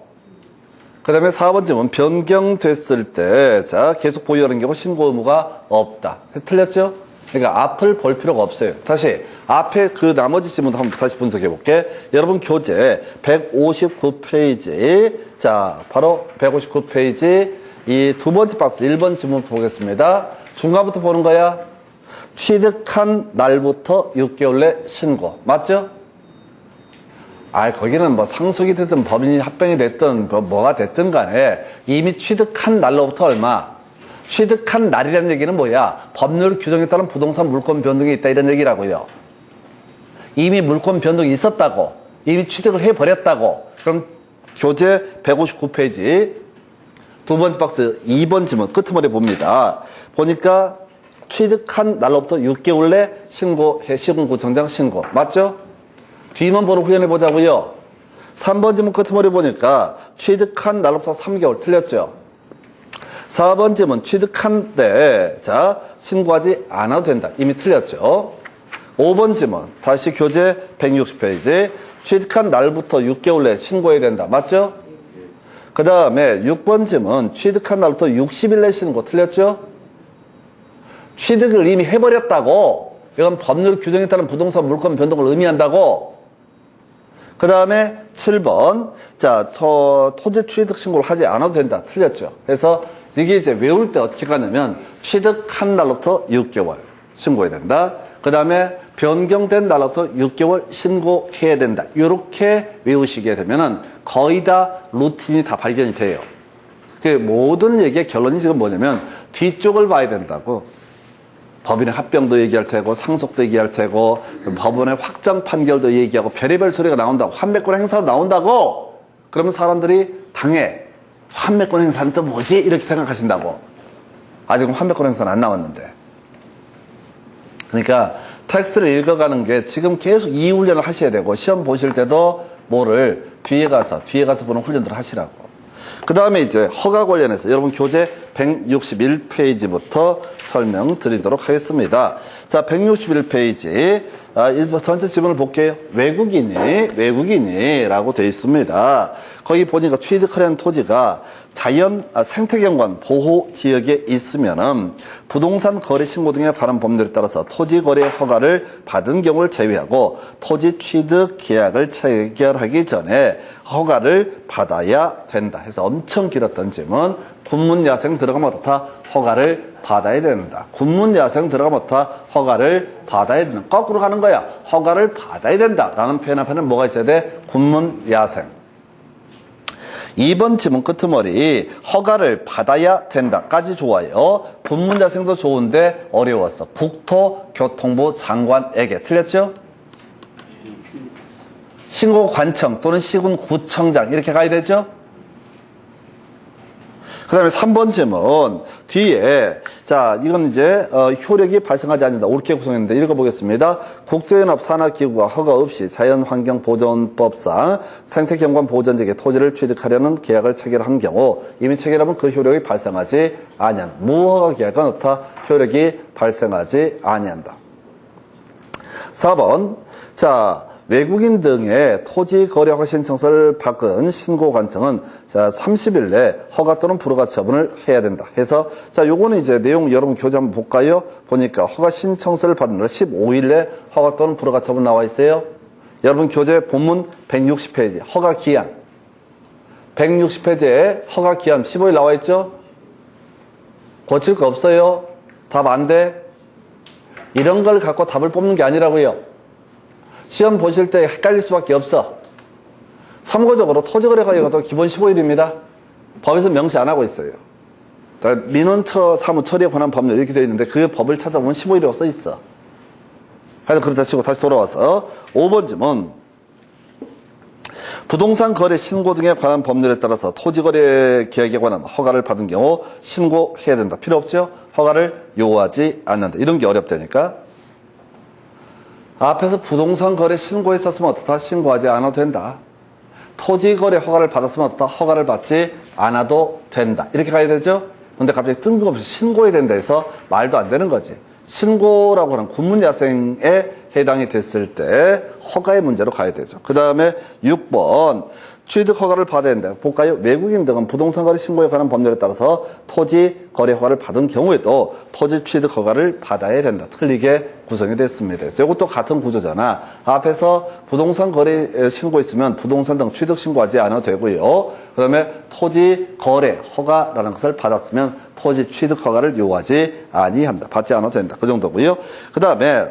그 다음에 4번 지문 변경됐을 때, 자, 계속 보유하는 경우 신고 의무가 없다. 틀렸죠? 그러니까 앞을 볼 필요가 없어요. 다시, 앞에 그 나머지 지문도 한번 다시 분석해 볼게. 여러분, 교재 159페이지. 자, 바로 159페이지. 이 두 번째 박스 1번 지문 보겠습니다. 중간부터 보는 거야. 취득한 날부터 6개월 내 신고. 맞죠? 거기는 뭐 상속이 됐든 법인이 합병이 됐든 뭐가 됐든 간에 이미 취득한 날로부터 얼마? 취득한 날이라는 얘기는 뭐야? 법률 규정에 따른 부동산 물권 변동이 있다 이런 얘기라고요. 이미 물권 변동이 있었다고. 이미 취득을 해버렸다고. 그럼 교재 159페이지 두 번째 박스 2번 지문 끄트머리 봅니다. 보니까 취득한 날로부터 6개월 내 신고해 시군구청장 신고. 맞죠? 뒤만 보러 후연해 보자고요. 3번 지문 끄트머리 보니까 취득한 날로부터 3개월 틀렸죠. 4번 지문 취득한 때 자 신고하지 않아도 된다. 이미 틀렸죠. 5번 지문 다시 교재 160페이지 취득한 날부터 6개월 내에 신고해야 된다. 맞죠? 그 다음에 6번 지문 취득한 날부터 60일 내에 신고. 틀렸죠? 취득을 이미 해버렸다고. 이건 법률 규정에 따른 부동산 물권 변동을 의미한다고. 그 다음에 7번 자 토지 취득 신고를 하지 않아도 된다. 틀렸죠. 그래서 이게 이제 외울 때 어떻게 가냐면 취득한 날로부터 6개월 신고해야 된다. 그 다음에 변경된 날로부터 6개월 신고해야 된다. 이렇게 외우시게 되면은 거의 다 루틴이 다 발견이 돼요. 그 모든 얘기의 결론이 지금 뭐냐면 뒤쪽을 봐야 된다고. 법인의 합병도 얘기할 테고 상속도 얘기할 테고 법원의 확정 판결도 얘기하고 별의별 소리가 나온다고. 환매권 행사도 나온다고. 그러면 사람들이 당해. 환매권 행사는 또 뭐지? 이렇게 생각하신다고. 아직은 환매권 행사는 안 나왔는데. 그러니까 텍스트를 읽어가는 게 지금 계속 이 훈련을 하셔야 되고 시험 보실 때도 뭐를 뒤에 가서 보는 훈련들을 하시라고. 그 다음에 이제 허가 관련해서 여러분 교재 161페이지부터 설명드리도록 하겠습니다. 자, 161페이지. 전체 지문을 볼게요. 외국인이라고 되어 있습니다. 거기 보니까 취득하려는 토지가 생태경관 보호 지역에 있으면은 부동산 거래 신고 등에 관한 법률에 따라서 토지 거래 허가를 받은 경우를 제외하고 토지 취득 계약을 체결하기 전에 허가를 받아야 된다. 해서 엄청 길었던 질문. 군문야생 들어가면 어떻다? 허가를 받아야 된다. 군문야생 들어가면 어떻다? 허가를 받아야 된다. 거꾸로 가는 거야. 허가를 받아야 된다. 라는 표현 앞에는 뭐가 있어야 돼? 군문야생. 2번 지문 끄트머리 허가를 받아야 된다까지 좋아요. 군문야생도 좋은데 어려웠어. 국토교통부 장관에게. 틀렸죠? 신고관청 또는 시군구청장 이렇게 가야 되죠? 그 다음에 3번 질문 뒤에 자 이건 이제 효력이 발생하지 않는다. 옳게 구성했는데 읽어보겠습니다. 국제연합 산하기구가 허가 없이 자연환경보전법상 생태경관보전지역의 토지를 취득하려는 계약을 체결한 경우 이미 체결하면 그 효력이 발생하지 아니한다. 무허가 계약은 어떻다? 효력이 발생하지 아니한다. 4번 자 외국인 등의 토지 거래 허가 신청서를 받은 신고관청은 자 30일 내 허가 또는 불허가 처분을 해야 된다. 해서 자 요거는 이제 내용 여러분 교재 한번 볼까요? 보니까 허가 신청서를 받은 날 15일 내 허가 또는 불허가 처분 나와 있어요. 여러분 교재 본문 160페이지 허가 기한 160페이지에 허가 기한 15일 나와 있죠? 고칠 거 없어요? 답 안 돼? 이런 걸 갖고 답을 뽑는 게 아니라고요. 시험 보실 때 헷갈릴 수밖에 없어. 참고적으로 토지거래가격도 기본 15일입니다. 법에서 명시 안 하고 있어요. 민원처 사무 처리에 관한 법률 이렇게 되어 있는데 그 법을 찾아보면 15일이라고 써 있어. 하여튼 그렇다 치고 다시 돌아와서 5번 질문. 부동산 거래 신고 등에 관한 법률에 따라서 토지거래 계약에 관한 허가를 받은 경우 신고해야 된다. 필요 없죠? 허가를 요구하지 않는다. 이런 게 어렵다니까. 앞에서 부동산 거래 신고했었으면 어떻다? 신고하지 않아도 된다. 토지 거래 허가를 받았으면 어떻다? 허가를 받지 않아도 된다. 이렇게 가야 되죠? 근데 갑자기 뜬금없이 신고해야 된다 해서 말도 안 되는 거지. 신고라고 하는 군문야생에 해당이 됐을 때 허가의 문제로 가야 되죠. 그 다음에 6번 취득 허가를 받아야 된다. 볼까요? 외국인 등은 부동산 거래 신고에 관한 법률에 따라서 토지 거래 허가를 받은 경우에도 토지 취득 허가를 받아야 된다. 틀리게 구성이 됐습니다. 그래서 이것도 같은 구조잖아. 앞에서 부동산 거래 신고했으면 부동산 등 취득 신고하지 않아도 되고요. 그 다음에 토지 거래 허가라는 것을 받았으면 토지 취득 허가를 요구하지 아니한다. 받지 않아도 된다. 그 정도고요. 그 다음에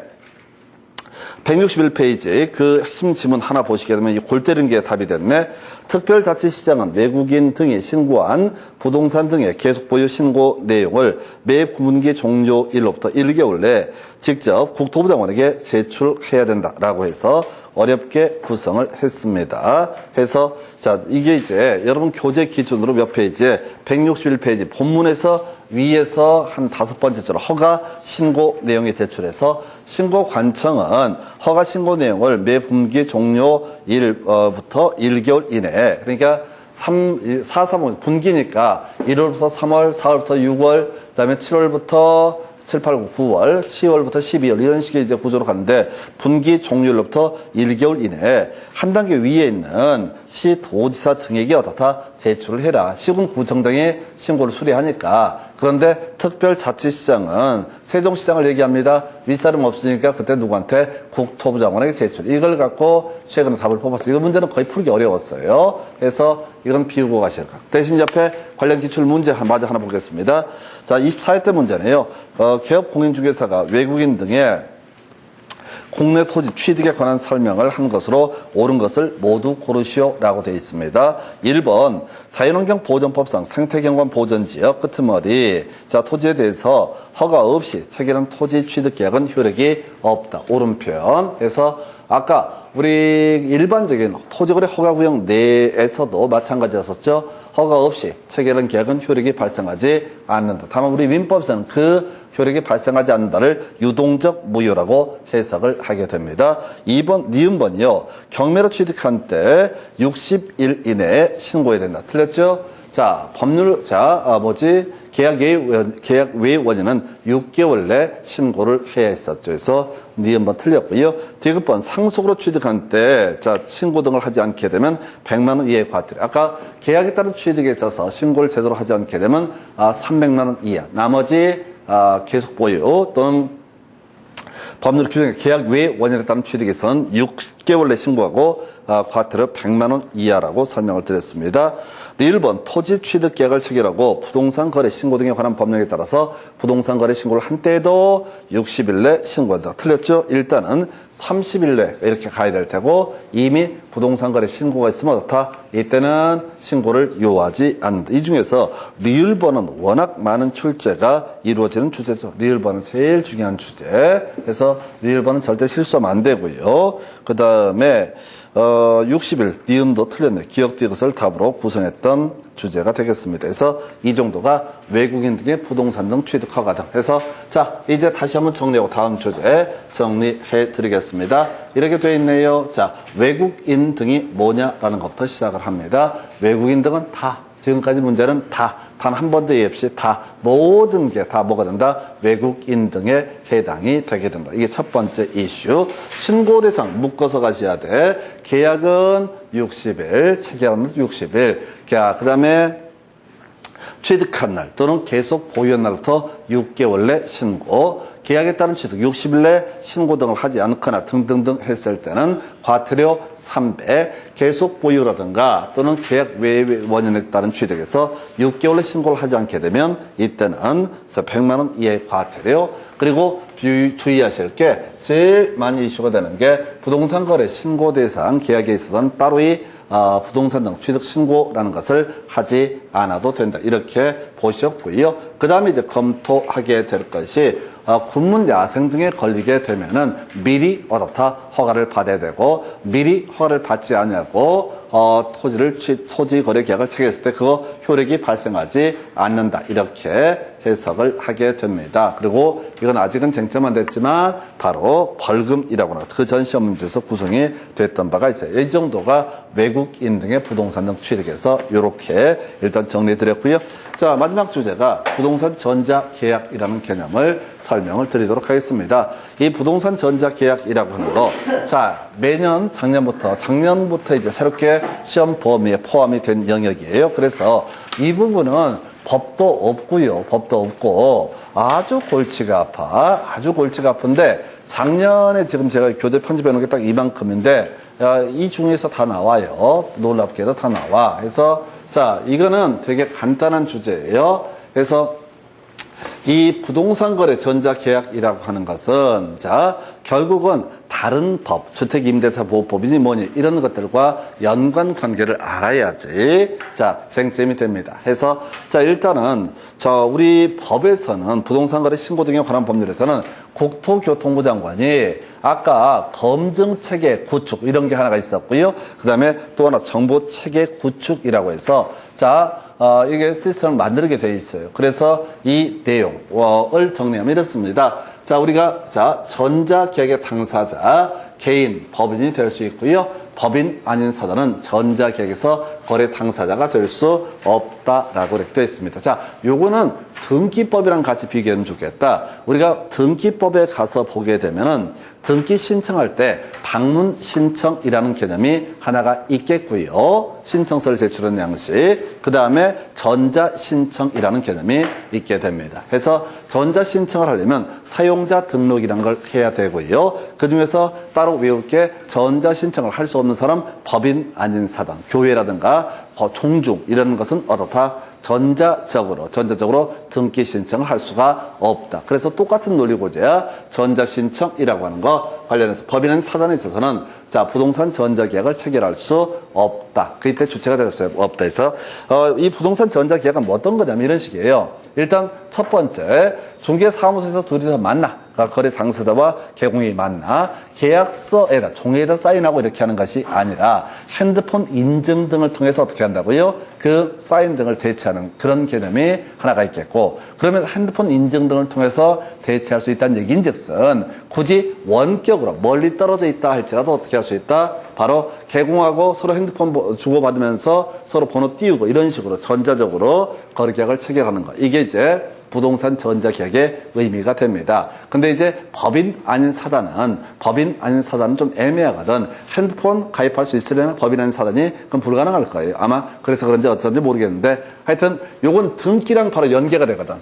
161페이지 그 핵심 지문 하나 보시게 되면 이 골 때리는 게 답이 됐네. 특별자치시장은 외국인 등이 신고한 부동산 등의 계속보유 신고 내용을 매 분기 종료일로부터 1개월 내에 직접 국토부 장관에게 제출해야 된다라고 해서 어렵게 구성을 했습니다. 해서 자 이게 이제 여러분 교재 기준으로 몇 페이지에 161페이지 본문에서 위에서 한 5번째처럼 허가 신고 내용에 제출해서 신고관청은 허가 신고 내용을 매 분기 종료일부터 1개월 이내에 그러니까 4, 3, 분기니까 1월부터 3월, 4월부터 6월, 그 다음에 7월부터 7, 8, 9, 9월, 10월부터 12월 이런 식의 이제 구조로 가는데 분기 종료일로부터 1개월 이내에 한 단계 위에 있는 시도지사 등에게 어떻다 제출을 해라. 시군구청장이 신고를 수리하니까. 그런데 특별자치시장은 세종시장을 얘기합니다. 윗사람 없으니까 그때 누구한테 국토부 장관에게 제출. 이걸 갖고 최근에 답을 뽑았어요. 이 문제는 거의 풀기 어려웠어요. 그래서 이건 비우고 가실까. 대신 옆에 관련 기출 문제 마저 하나 보겠습니다. 자, 24회 문제네요. 개업공인중개사가 외국인 등의 국내 토지 취득에 관한 설명을 한 것으로 옳은 것을 모두 고르시오라고 되어 있습니다. 1번 자연환경보전법상 생태경관보전지역 끄트머리 자 토지에 대해서 허가 없이 체결한 토지 취득 계약은 효력이 없다. 옳은 표현. 그래서 아까 우리 일반적인 토지거래 허가구역 내에서도 마찬가지였었죠. 허가 없이 체결한 계약은 효력이 발생하지 않는다. 다만 우리 민법에서는 그 효력이 발생하지 않는다를 유동적 무효라고 해석을 하게 됩니다. 2번, 니은번이요. 경매로 취득한 때 60일 이내에 신고해야 된다. 틀렸죠? 자, 법률, 계약 외 원인은 6개월 내 신고를 해야 했었죠. 그래서 니은번 틀렸고요. 디귿번 상속으로 취득한 때, 자, 신고 등을 하지 않게 되면 100만 원 이하의 과태료. 아까 계약에 따른 취득에 있어서 신고를 제대로 하지 않게 되면 300만 원 이하. 나머지 계속 보유 또는 법률 규정에 계약 외 원인에 따른 취득에서는 6개월 내 신고하고 과태료 100만 원 이하라고 설명을 드렸습니다. 1번 토지 취득 계약을 체결하고 부동산 거래 신고 등에 관한 법령에 따라서 부동산 거래 신고를 한 때에도 60일 내 신고한다. 틀렸죠? 일단은 30일 내 이렇게 가야 될 테고 이미 부동산 거래 신고가 있으면 어떻다? 이때는 신고를 요하지 않는다. 이 중에서 리을번은 워낙 많은 출제가 이루어지는 주제죠. 리을번은 제일 중요한 주제. 그래서 리을번은 절대 실수하면 안 되고요. 그 다음에 60일 니은도 틀렸네. 기억 디귿을 답으로 구성했던 주제가 되겠습니다. 그래서 이 정도가 외국인 등의 부동산 등 취득 허가 등 해서 자 이제 다시 한번 정리하고 다음 주제 정리해 드리겠습니다. 이렇게 돼 있네요. 자, 외국인 등이 뭐냐라는 것부터 시작을 합니다. 외국인 등은 다 지금까지 문제는 다 단 한 번도 예의 없이 다 모든 게 다 뭐가 된다? 외국인 등에 해당이 되게 된다. 이게 첫 번째 이슈. 신고 대상 묶어서 가셔야 돼. 계약은 60일, 체결은 60일. 자, 그다음에 취득한 날 또는 계속 보유한 날부터 6개월 내 신고, 계약에 따른 취득 60일 내 신고 등을 하지 않거나 등등등 했을 때는 과태료 300, 계속 보유라든가 또는 계약 외 원인에 따른 취득에서 6개월 내 신고를 하지 않게 되면 이때는 100만 원 이하의 과태료. 그리고 주의하실 게 제일 많이 이슈가 되는 게 부동산 거래 신고 대상 계약에 있어서는 따로이 부동산 등 취득 신고라는 것을 하지 않아도 된다. 이렇게 보셨고요. 그 다음에 이제 검토하게 될 것이 군문 야생 등에 걸리게 되면은 미리 어떻다 허가를 받아야 되고 미리 허가를 받지 않냐고 토지 거래 계약을 체결했을 때 그거 효력이 발생하지 않는다. 이렇게 해석을 하게 됩니다. 그리고 이건 아직은 쟁점 안 됐지만 바로 벌금이라고 하는 그 전 시험 문제에서 구성이 됐던 바가 있어요. 이 정도가 외국인 등의 부동산 등 취득에서 이렇게 일단 정리해 드렸고요. 자, 마지막 주제가 부동산 전자계약이라는 개념을 설명을 드리도록 하겠습니다. 이 부동산 전자계약이라고 하는 거, 자, 매년 작년부터 이제 새롭게 시험 범위에 포함이 된 영역이에요. 그래서 이 부분은 법도 없고요. 법도 없고 아주 골치가 아픈데 작년에 지금 제가 교재 편집해 놓은 게 딱 이만큼인데 이 중에서 다 나와요. 놀랍게도 다 나와. 그래서 자, 이거는 되게 간단한 주제예요. 그래서 이 부동산 거래 전자계약이라고 하는 것은 자, 결국은 다른 법, 주택임대차보호법이니 뭐니 이런 것들과 연관 관계를 알아야지 자, 쟁점이 됩니다. 해서 자, 일단은 우리 법에서는 부동산 거래 신고 등에 관한 법률에서는 국토교통부 장관이 아까 검증체계 구축 이런 게 하나가 있었고요. 그 다음에 또 하나 정보체계 구축이라고 해서 자, 이게 시스템을 만들게 되어 있어요. 그래서 이 내용을 정리하면 이렇습니다. 자, 우리가 전자계약의 당사자, 개인, 법인이 될 수 있고요. 법인 아닌 사단은 전자계약에서 거래 당사자가 될 수 없다라고 이렇게 되어 있습니다. 자, 요거는 등기법이랑 같이 비교하면 좋겠다. 우리가 등기법에 가서 보게 되면은 등기 신청할 때 방문 신청이라는 개념이 하나가 있겠고요. 신청서를 제출한 양식. 그 다음에 전자 신청이라는 개념이 있게 됩니다. 그래서 전자 신청을 하려면 사용자 등록이라는 걸 해야 되고요. 그 중에서 따로 외울 게 전자 신청을 할 수 없는 사람, 법인 아닌 사단, 교회라든가 종중 이런 것은 어떻다? 전자적으로 등기 신청을 할 수가 없다. 그래서 똑같은 논리고제야 전자 신청이라고 하는 거 관련해서 법인은 사단에 있어서는 자, 부동산 전자계약을 체결할 수 없다. 그때 주체가 되었어요. 없다 해서 이 부동산 전자계약은 뭐 어떤 거냐면 이런 식이에요. 일단 첫 번째 중개사무소에서 둘이서 만나. 거래 당사자와 개공이 만나 계약서에다 종이에다 사인하고 이렇게 하는 것이 아니라 핸드폰 인증 등을 통해서 어떻게 한다고요? 그 사인 등을 대체하는 그런 개념이 하나가 있겠고, 그러면 핸드폰 인증 등을 통해서 대체할 수 있다는 얘기인즉슨 굳이 원격으로 멀리 떨어져 있다 할지라도 어떻게 할 수 있다? 바로 개공하고 서로 핸드폰 주고받으면서 서로 번호 띄우고 이런 식으로 전자적으로 거래계약을 체결하는 거. 이게 이제 부동산 전자계약의 의미가 됩니다. 근데 이제 법인 아닌 사단은 좀 애매하거든. 핸드폰 가입할 수 있으려나 법인 아닌 사단이 그럼 불가능할 거예요. 아마 그래서 그런지 어쩐지 모르겠는데 하여튼 요건 등기랑 바로 연계가 되거든.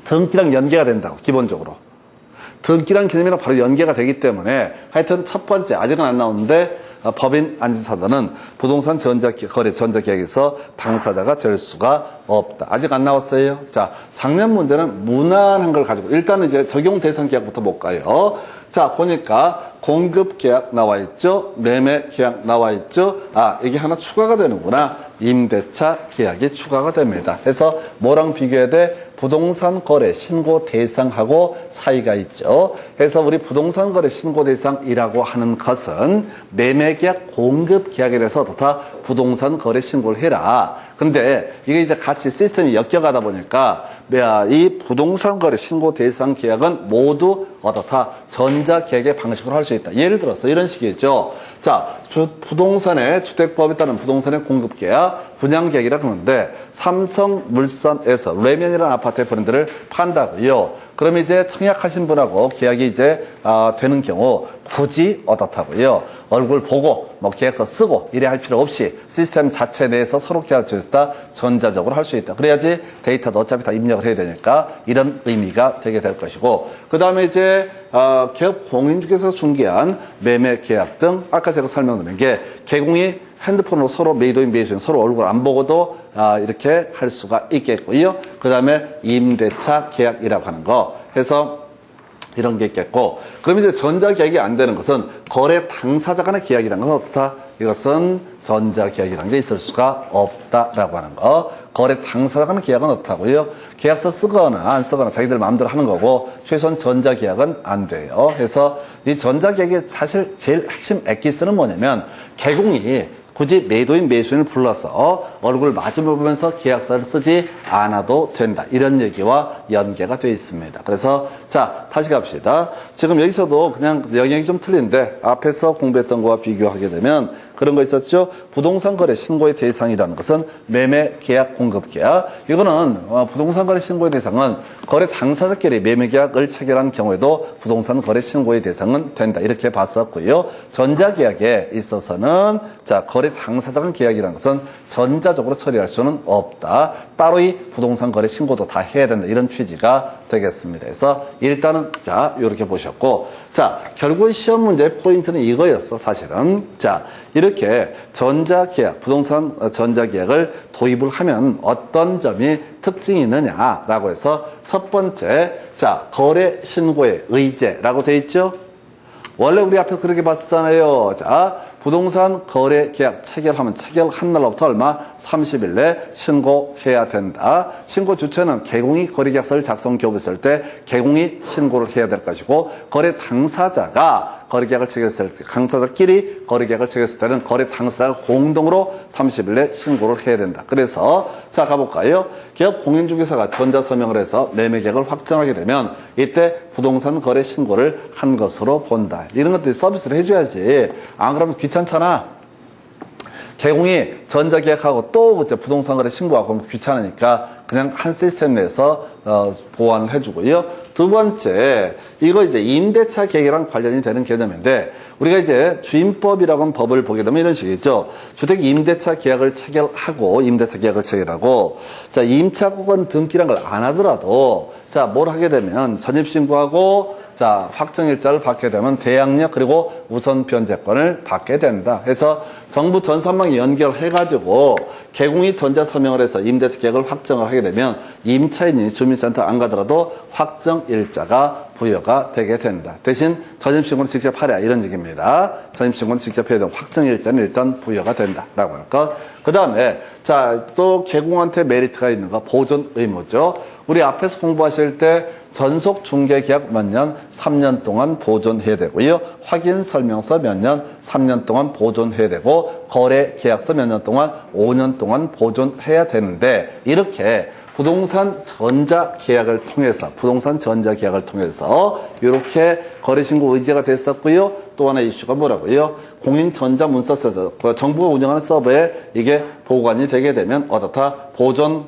등기랑 연계가 된다고 기본적으로. 등기랑 개념이랑 바로 연계가 되기 때문에 하여튼 첫 번째 아직은 안 나오는데 법인 아닌 사단은 부동산 거래 전자계약에서 당사자가 될 수가 없다. 아직 안 나왔어요. 자, 작년 문제는 무난한 걸 가지고 일단은 이제 적용 대상 계약부터 볼까요? 자, 보니까 공급 계약 나와 있죠. 매매 계약 나와 있죠. 아, 이게 하나 추가가 되는구나. 임대차 계약이 추가가 됩니다. 그래서 뭐랑 비교해야 돼? 부동산 거래 신고 대상하고 차이가 있죠. 그래서 우리 부동산 거래 신고 대상이라고 하는 것은 매매 계약, 공급 계약에 대해서 다 부동산 거래 신고를 해라. 근데 이게 이제 같이 시스템이 엮여가다 보니까 이 부동산 거래 신고 대상 계약은 모두 어떻다? 전자계약의 방식으로 할 수 있다. 예를 들어서 이런 식이죠. 자, 부동산의 주택법에 따른 부동산의 공급 계약, 분양 계약이라 그러는데 삼성물산에서 레면이라는 아파트의 브랜드를 판다고요. 그럼 이제 청약하신 분하고 계약이 이제 되는 경우 굳이 어떻다고요? 얼굴 보고 뭐 계약서 쓰고 이래 할 필요 없이 시스템 자체 내에서 서로 계약을 다 전자적으로 할 수 있다. 그래야지 데이터도 어차피 다 입력을 해야 되니까 이런 의미가 되게 될 것이고, 그 다음에 이제 기업 공인중개사에서 중개한 매매 계약 등 아까 제가 설명드린 게 개공이 핸드폰으로 서로 메이드인 메이드인 서로 얼굴 안 보고도 이렇게 할 수가 있겠고요. 그 다음에 임대차 계약이라고 하는 거 해서 이런 게 있겠고, 그럼 이제 전자계약이 안 되는 것은 거래 당사자 간의 계약이라는 건 없다. 이것은 전자계약이라는 게 있을 수가 없다라고 하는 거. 거래 당사자 간의 계약은 없다고요. 계약서 쓰거나 안 쓰거나 자기들 마음대로 하는 거고 최소한 전자계약은 안 돼요. 그래서 이 전자계약의 사실 제일 핵심 엑기스는 뭐냐면 개공이 굳이 매도인 매수인을 불러서 얼굴 마주보면서 보면서 계약서를 쓰지 않아도 된다. 이런 얘기와 연계가 되어 있습니다. 그래서 자, 다시 갑시다. 지금 여기서도 그냥 영역이 좀 틀린데 앞에서 공부했던 거와 비교하게 되면 그런 거 있었죠. 부동산 거래 신고의 대상이라는 것은 매매 계약, 공급 계약. 이거는 부동산 거래 신고의 대상은 거래 당사자끼리 매매 계약을 체결한 경우에도 부동산 거래 신고의 대상은 된다. 이렇게 봤었고요. 전자 계약에 있어서는 자, 거래 당사자 간 계약이라는 것은 전자적으로 처리할 수는 없다. 따로 이 부동산 거래 신고도 다 해야 된다. 이런 취지가 되겠습니다. 그래서 일단은 자, 이렇게 보셨고, 자, 결국 시험 문제의 포인트는 이거였어, 사실은. 자, 이렇게 전자계약, 부동산 전자계약을 도입을 하면 어떤 점이 특징이 있느냐라고 해서 첫 번째, 자, 거래 신고의 의제라고 돼 있죠? 원래 우리 앞에서 그렇게 봤었잖아요. 자, 부동산 거래 계약 체결하면 체결한 날로부터 얼마? 30일 내 신고해야 된다. 신고 주체는 개공이 거래계약서를 작성 교부했을 때 개공이 신고를 해야 될 것이고, 거래 당사자가 거래계약을 체결했을 때, 당사자끼리 거래계약을 체결했을 때는 거래 당사자가 공동으로 30일 내 신고를 해야 된다. 그래서 자, 가볼까요? 기업 공인중개사가 전자서명을 해서 매매계약을 확정하게 되면 이때 부동산 거래 신고를 한 것으로 본다. 이런 것들이 서비스를 해줘야지. 안 그러면 귀찮잖아. 개공이 전자계약하고 또 부동산 거래 신고하고 그러면 귀찮으니까 그냥 한 시스템 내에서 보완을 해주고요. 두 번째, 이거 이제 임대차 계약이랑 관련이 되는 개념인데, 우리가 이제 주임법이라고 하는 법을 보게 되면 이런 식이죠. 주택 임대차 계약을 체결하고, 임대차 계약을 체결하고, 자, 임차권 등기란 걸 안 하더라도, 자, 뭘 하게 되면 전입신고하고, 자, 확정일자를 받게 되면 대항력 그리고 우선 변제권을 받게 된다. 그래서 정부 전산망 연결해가지고 개공이 전자서명을 해서 임대차 계약을 확정을 하게 되면 임차인이 주민센터 안 가더라도 확정일자가 부여가 되게 된다. 대신 전입신고는 직접 하랴 이런 얘기입니다. 전입신고는 직접 해야 되고 확정일자는 일단 부여가 된다라고 할 것. 그 다음에 자, 또 개공한테 메리트가 있는 거 보존 의무죠. 우리 앞에서 공부하실 때 전속 중개계약 몇 년? 3년 동안 보존해야 되고요. 확인 설명서 몇 년? 3년 동안 보존해야 되고 거래 계약서 몇 년 동안? 5년 동안 보존해야 되는데 이렇게 부동산 전자계약을 통해서 이렇게 거래신고 의제가 됐었고요. 또 하나 이슈가 뭐라고요? 공인전자문서 서버, 정부가 운영하는 서버에 이게 보관이 되게 되면 어떻다? 보존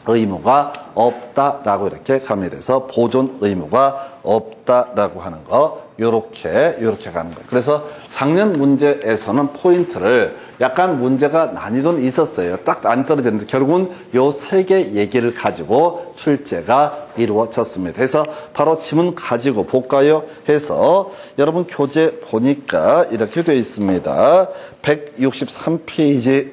의무가 없다라고 이렇게 갑니다. 그래서 보존 의무가 없다라고 하는 거 요렇게 가는 거예요. 그래서 작년 문제에서는 포인트를 약간 문제가 난이도는 있었어요. 딱 안 떨어졌는데 결국은 요 세 개 얘기를 가지고 출제가 이루어졌습니다. 그래서 바로 지문 가지고 볼까요? 해서 여러분 교재 보니까 이렇게 되어 있습니다. 163페이지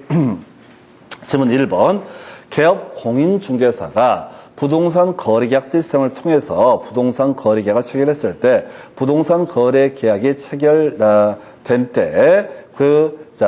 지문 1번 개업 공인중개사가 부동산 거래계약 시스템을 통해서 부동산 거래계약을 체결했을 때 부동산 거래계약이 체결된 때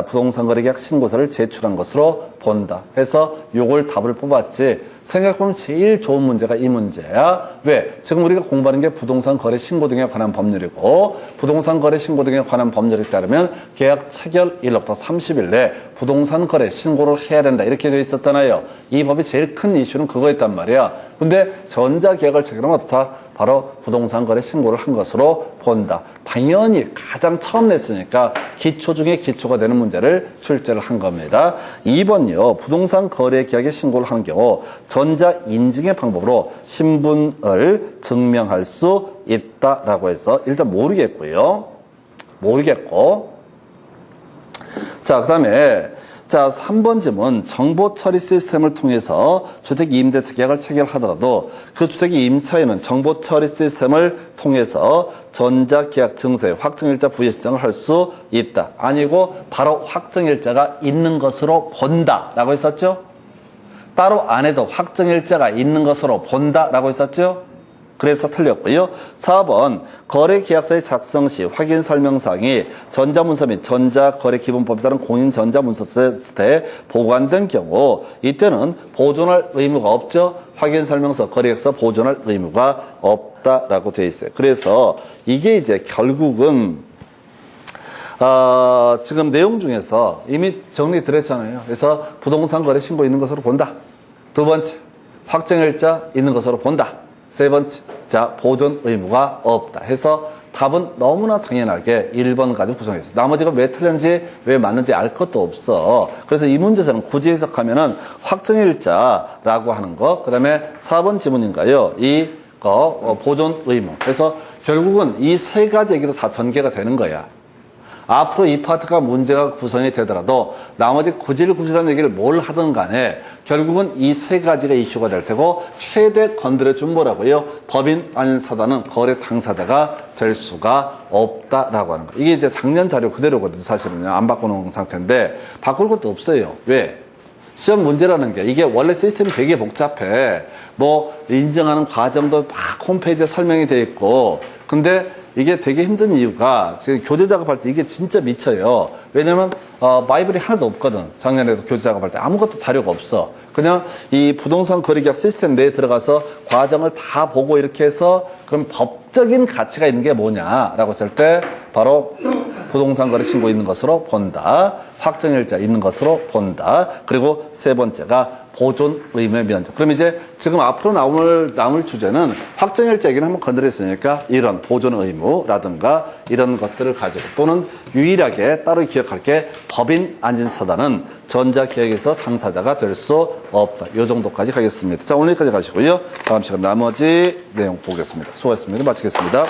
부동산 거래계약 신고서를 제출한 것으로 본다. 해서 요걸 답을 뽑았지. 생각해보면 제일 좋은 문제가 이 문제야. 왜? 지금 우리가 공부하는 게 부동산 거래 신고 등에 관한 법률이고 부동산 거래 신고 등에 관한 법률에 따르면 계약 체결 일로부터 30일 내에 부동산 거래 신고를 해야 된다. 이렇게 되어 있었잖아요. 이 법이 제일 큰 이슈는 그거였단 말이야. 근데 전자계약을 체결하면 어떻다? 바로 부동산 거래 신고를 한 것으로 본다. 당연히 가장 처음 냈으니까 기초 중에 기초가 되는 문제를 출제를 한 겁니다. 2번요. 부동산 거래 계약의 신고를 하는 경우 전자 인증의 방법으로 신분을 증명할 수 있다라고 해서 일단 모르겠고 자, 그다음에 3번 질문. 정보 처리 시스템을 통해서 주택 임대차 계약을 체결하더라도 그 주택의 임차인은 정보 처리 시스템을 통해서 전자계약 증서에 확정일자 부여 신청을 할 수 있다. 아니고 바로 확정일자가 있는 것으로 본다라고 했었죠. 따로 안 해도 확정일자가 있는 것으로 본다라고 했었죠. 그래서 틀렸고요. 4번 거래계약서의 작성 시 확인 설명사항이 전자문서 및 전자거래기본법에 따른 공인전자문서 시스템에 보관된 경우 이때는 보존할 의무가 없죠. 확인 설명서, 거래계약서 보존할 의무가 없다라고 되어 있어요. 그래서 이게 이제 결국은 지금 내용 중에서 이미 정리드렸잖아요. 그래서 부동산 거래 신고 있는 것으로 본다. 두 번째, 확정일자 있는 것으로 본다. 세 번째, 보존 의무가 없다 해서 답은 너무나 당연하게 1번 가지고 구성했어요. 나머지가 왜 틀렸는지 왜 맞는지 알 것도 없어. 그래서 이 문제에서는 굳이 해석하면은 확정일자라고 하는 거, 그 다음에 4번 지문인가요? 보존 의무. 그래서 결국은 이 세 가지 얘기도 다 전개가 되는 거야. 앞으로 이 파트가 문제가 구성이 되더라도 나머지 구질구질한 얘기를 뭘 하든 간에 결국은 이 세 가지가 이슈가 될 테고 최대 건드려준 뭐라고요? 법인 아닌 사단은 거래 당사자가 될 수가 없다라고 하는 거. 이게 이제 작년 자료 그대로거든요. 사실은요. 안 바꿔놓은 상태인데 바꿀 것도 없어요. 왜? 시험 문제라는 게 이게 원래 시스템이 되게 복잡해. 뭐 인증하는 과정도 막 홈페이지에 설명이 돼 있고 근데 이게 되게 힘든 이유가 지금 교재 작업할 때 이게 진짜 미쳐요. 왜냐면 바이블이 하나도 없거든. 작년에도 교재 작업할 때 아무것도 자료가 없어. 그냥 이 부동산 거래계약 시스템 내에 들어가서 과정을 다 보고 이렇게 해서 그럼 법적인 가치가 있는 게 뭐냐라고 했을 때 바로 부동산 거래 신고 있는 것으로 본다. 확정일자 있는 것으로 본다. 그리고 세 번째가 보존 의무의 면적. 그럼 이제 지금 앞으로 나올 주제는 확정일자 얘기는 한번 건드렸으니까 이런 보존 의무라든가 이런 것들을 가지고 또는 유일하게 따로 기억할 게 법인 아닌 사단은 전자계약에서 당사자가 될 수 없다. 이 정도까지 가겠습니다. 자, 오늘 여기까지 가시고요. 다음 시간 나머지 내용 보겠습니다. 수고하셨습니다. 마치겠습니다.